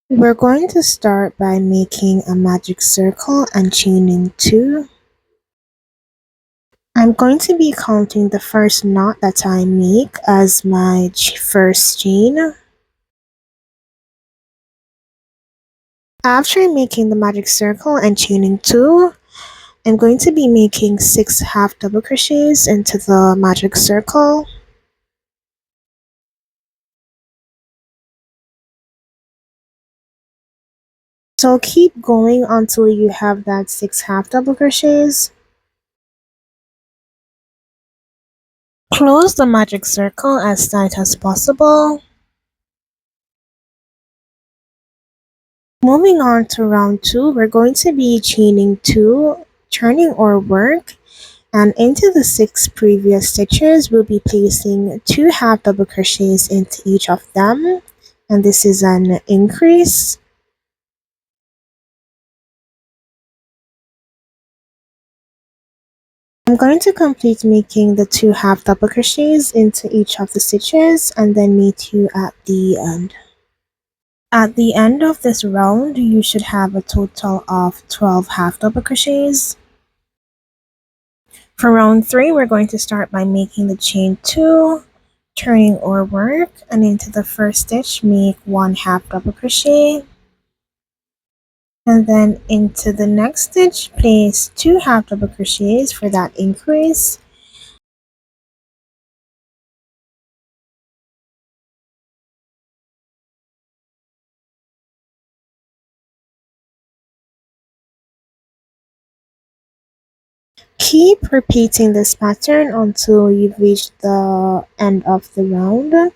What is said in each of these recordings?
We're going to start by making a magic circle and chaining 2. I'm going to be counting the first knot that I make as my first chain. After making the magic circle and chaining 2, I'm going to be making 6 half double crochets into the magic circle. So keep going until you have that 6 half double crochets. Close the magic circle as tight as possible. Moving on to round 2, we're going to be chaining 2, turning our work, and into the 6 previous stitches we'll be placing 2 half double crochets into each of them, and this is an increase. I'm going to complete making the 2 half double crochets into each of the stitches and then meet you at the end. At the end of this round, you should have a total of 12 half double crochets. For round 3, we're going to start by making the chain 2, turning our work, and into the first stitch make 1 half double crochet, and then into the next stitch place 2 half double crochets for that increase. Keep repeating this pattern until you've reached the end of the round,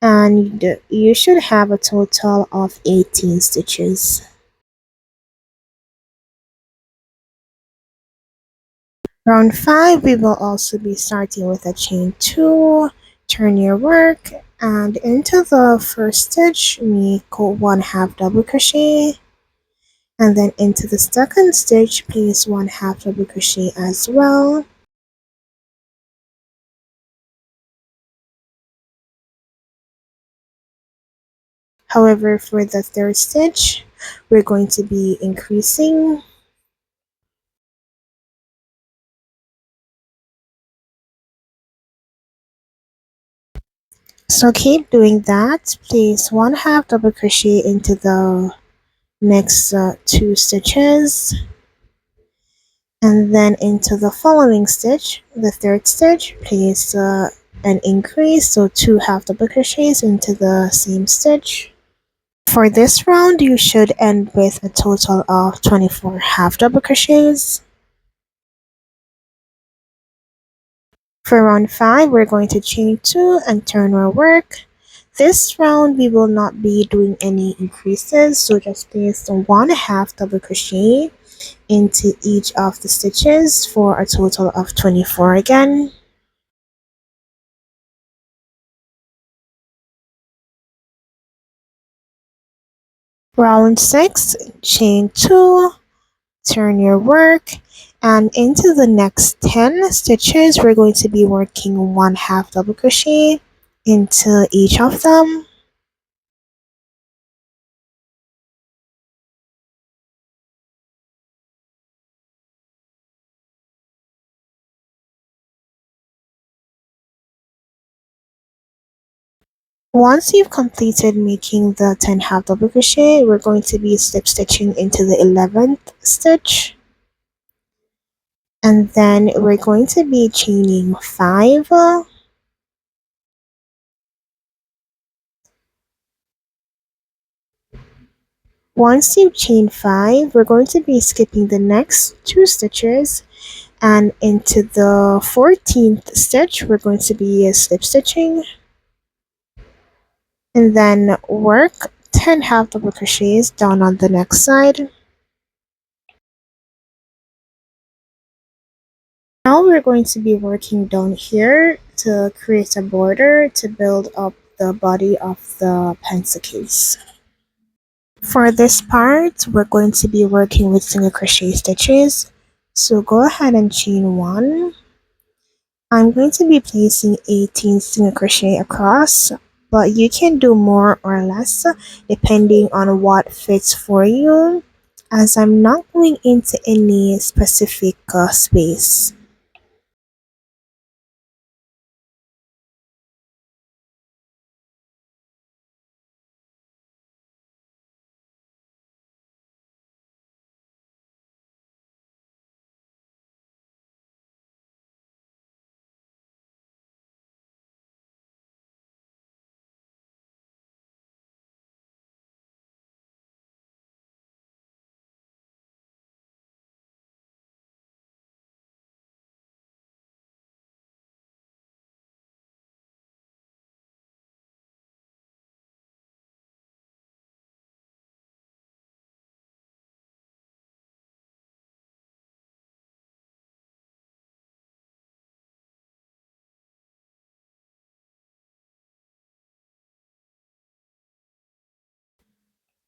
and you should have a total of 18 stitches. Round 5, we will also be starting with a chain 2, turn your work, and into the first stitch make 1 half double crochet, and then into the second stitch place 1 half double crochet as well. However, for the third stitch, we're going to be increasing. So keep doing that. Place 1 half double crochet into the next 2 stitches, and then into the following stitch, the third stitch, place an increase, so 2 half double crochets into the same stitch. For this round, you should end with a total of 24 half double crochets. For round 5, we're going to chain 2 and turn our work. This round we will not be doing any increases, so just place 1 half double crochet into each of the stitches for a total of 24 again. Round 6, chain 2, turn your work, and into the next 10 stitches we're going to be working 1 half double crochet into each of them. Once you've completed making the 10 half double crochet, we're going to be slip stitching into the 11th stitch, and then we're going to be chaining 5. Once you chain 5, we're going to be skipping the next 2 stitches, and into the 14th stitch we're going to be slip stitching, and then work 10 half double crochets down on the next side. Now we're going to be working down here to create a border to build up the body of the pencil case. For this part, we're going to be working with single crochet stitches, so go ahead and chain 1. I'm going to be placing 18 single crochet across but you can do more or less depending on what fits for you, as I'm not going into any specific space.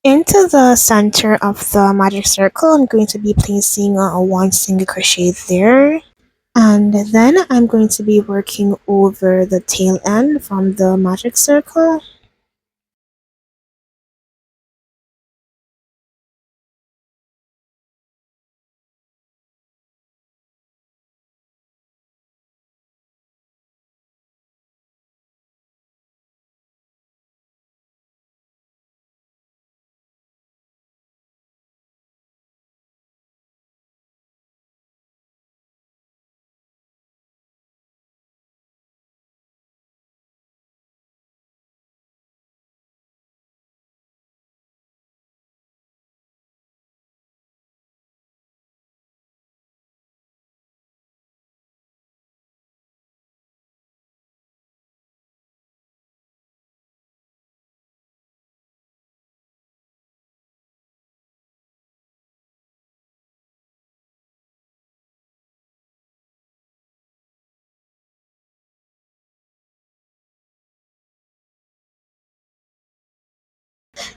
Into the center of the magic circle, I'm going to be placing one single crochet there. And then I'm going to be working over the tail end from the magic circle.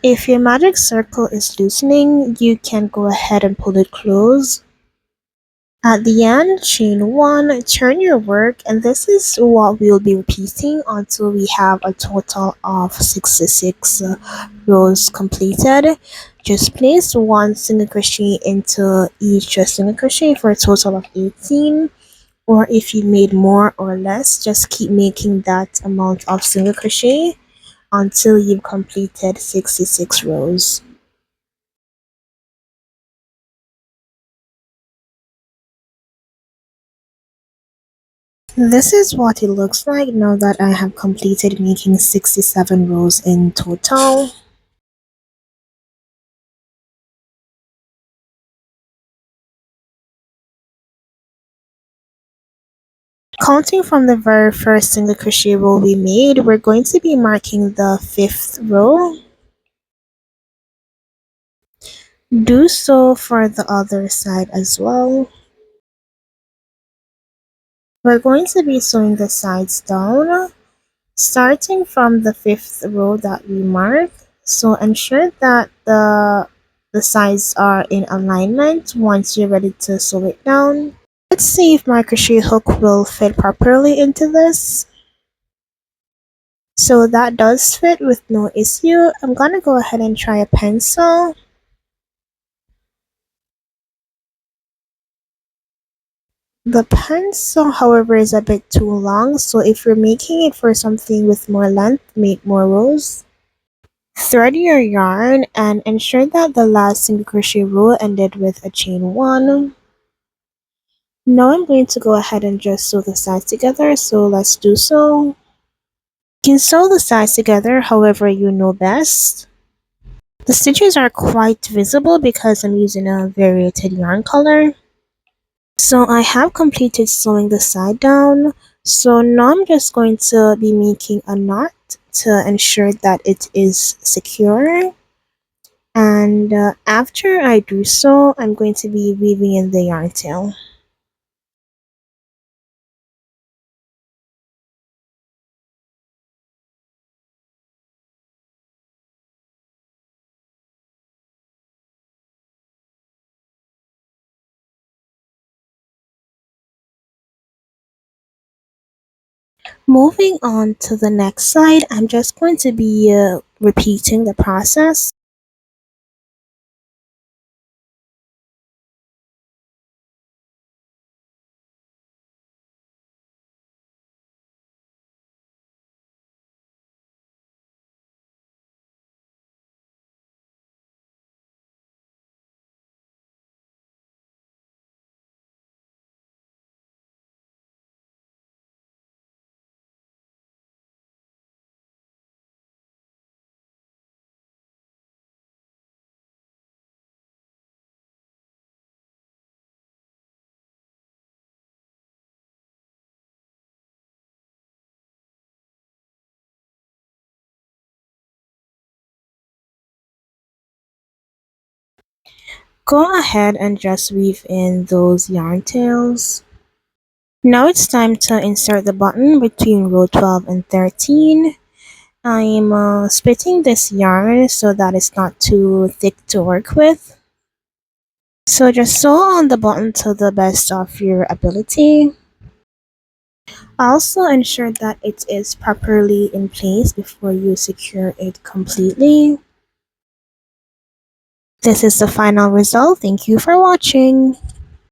If your magic circle is loosening, you can go ahead and pull it close. At the end, chain 1, turn your work, and this is what we'll be repeating until we have a total of 66 rows completed. Just place one single crochet into each single crochet for a total of 18. Or if you made more or less, just keep making that amount of single crochet until you've completed 66 rows. This is what it looks like now that I have completed making 67 rows in total. Counting from the very first single crochet row we made, we're going to be marking the 5th row. Do so for the other side as well. We're going to be sewing the sides down, starting from the 5th row that we marked. So ensure that the sides are in alignment once you're ready to sew it down. Let's see if my crochet hook will fit properly into this. So that does fit with no issue. I'm gonna go ahead and try a pencil. The pencil, however, is a bit too long, so if you're making it for something with more length, make more rows. Thread your yarn and ensure that the last single crochet row ended with a chain 1. Now I'm going to go ahead and just sew the sides together, so let's do so. You can sew the sides together however you know best. The stitches are quite visible because I'm using a variated yarn color. So I have completed sewing the side down. So now I'm just going to be making a knot to ensure that it is secure. And after I do so, I'm going to be weaving in the yarn tail. Moving on to the next side, I'm just going to be repeating the process. Go ahead and just weave in those yarn tails. Now it's time to insert the button between row 12 and 13. I'm splitting this yarn so that it's not too thick to work with. So just sew on the button to the best of your ability. Also ensure that it is properly in place before you secure it completely. This is the final result. Thank you for watching.